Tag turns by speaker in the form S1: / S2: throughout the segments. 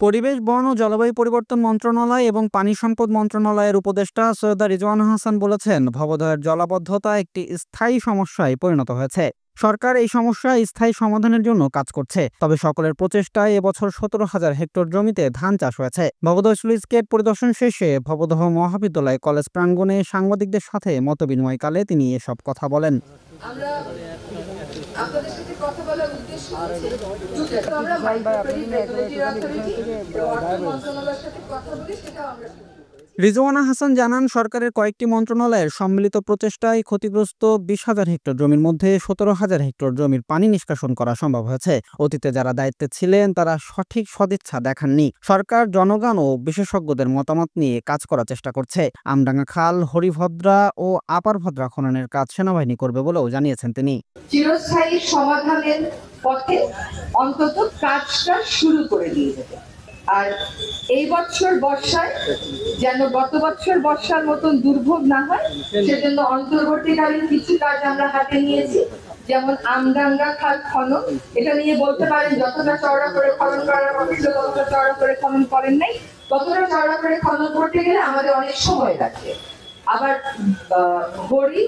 S1: পরিবেশ, বন ও জলবায়ু পরিবর্তন মন্ত্রণালয় এবং পানি সম্পদ মন্ত্রণালয়ের উপদেষ্টা সৈয়দা রিজওয়ানা হাসান বলেছেন, ভবদহের জলাবদ্ধতা একটি স্থায়ী সমস্যায় পরিণত হয়েছে। সরকার এই সমস্যা স্থায়ী সমাধানের জন্য কাজ করছে। তবে সকলের প্রচেষ্টায় এবছর 17,000 হেক্টর জমিতে ধান চাষ হয়েছে। ভবদহ স্লুইস গেট পরিদর্শন শেষে ভবদহ মহাবিদ্যালয় কলেজ প্রাঙ্গণে সাংবাদিকদের সাথে মতবিনিময়কালে তিনি এসব কথা বলেন।
S2: আপনাদের সাথে কথা বলার উদ্দেশ্য হচ্ছে আমরা মাইক্রোক্রেডিট রেগুলেটরি অথরিটি অর্থ মন্ত্রণালয়ের সাথে কথা বলি, সেটা আমরা।
S1: রিজওয়ানা হাসান জানান, সরকারের কয়েকটি মন্ত্রণালয়ের সম্মিলিত প্রচেষ্টায় ক্ষতিগ্রস্ত 20,000 হেক্টর জমির মধ্যে 17,000 হেক্টর জমির পানি নিষ্কাশন করা সম্ভব হয়েছে। অতীতে যারা দায়িত্বে ছিলেন তারা সঠিক সদিচ্ছা দেখাননি। সরকার জনগণ ও বিশেষজ্ঞদের মতামত নিয়ে কাজ করার চেষ্টা করছে। আমডাঙ্গা খাল, হরিভদ্রা ও আপার ভদ্রা খননের কাজ সেনাবাহিনী করবে বলেও জানিয়েছেন তিনি।
S2: চিরস্থায়ী সমাধানের পথে অন্তত কাজটা শুরু করে দিয়ে দেবে। আর এই বছর বর্ষায় যেন গত বছর বর্ষার মতন দুর্ভোগ না হয়, সেজন্য অন্তর্বর্তীকালীন কিছু কাজ আমরা হাতে নিয়েছি। যেমন আমডাঙ্গা খাল খনন, এটা নিয়ে বলতে পারেন যতটা চওড়া করে খনন করার কথা ছিল ততটা চওড়া করে খনন করেন নাই। ততটা চওড়া করে খনন করতে গেলে আমাদের অনেক সময় লাগবে। আবার হরি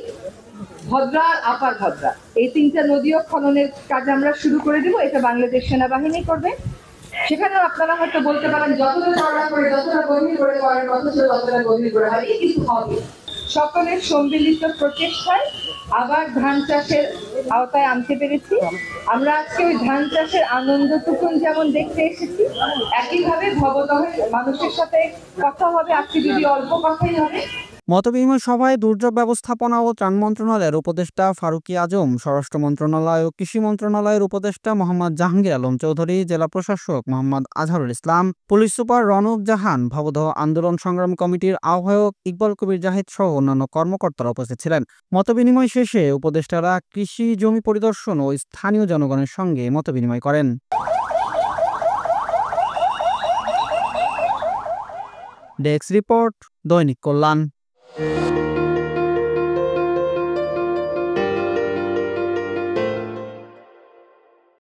S2: ভদ্রা, আপার ভদ্রা, এই তিনটা নদীও খননের কাজ আমরা শুরু করে দিব। এটা বাংলাদেশ সেনাবাহিনী করবে। সেখানে আপনারা হয়তো বলতে পারেন যতটা চওড়া করে যতটা গভীর করে করার কথা ছিল ততটা গভীর করে হবে, কিন্তু হবে। সকলের সম্মিলিত প্রচেষ্টায় আবার ধান চাষের আওতায় আনতে পেরেছি। আমরা আজকে ওই ধান চাষের আনন্দটুকুন যেমন দেখতে এসেছি, একইভাবে ভবদহের মানুষের সাথে কথা হবে। আজকে যদি অল্প কথাই হবে।
S1: মতবিনিময় সভায় দুর্যোগ ব্যবস্থাপনা ও ত্রাণ মন্ত্রণালয়ের উপদেষ্টা ফারুকী আজম, স্বরাষ্ট্র মন্ত্রণালয় ও কৃষি মন্ত্রণালয়ের উপদেষ্টা মোহাম্মদ জাহাঙ্গীর আলম চৌধুরী, জেলা প্রশাসক মোহাম্মদ আজহারুল ইসলাম, পুলিশ সুপার রনক জাহান, ভবদহ আন্দোলন সংগ্রাম কমিটির আহ্বায়ক ইকবাল কবির জাহিদ সহ অন্যান্য কর্মকর্তারা উপস্থিত ছিলেন। মতবিনিময় শেষে উপদেষ্টারা কৃষি জমি পরিদর্শন ও স্থানীয় জনগণের সঙ্গে মতবিনিময় করেন। ডেস্ক রিপোর্ট, দৈনিক কল্যাণ।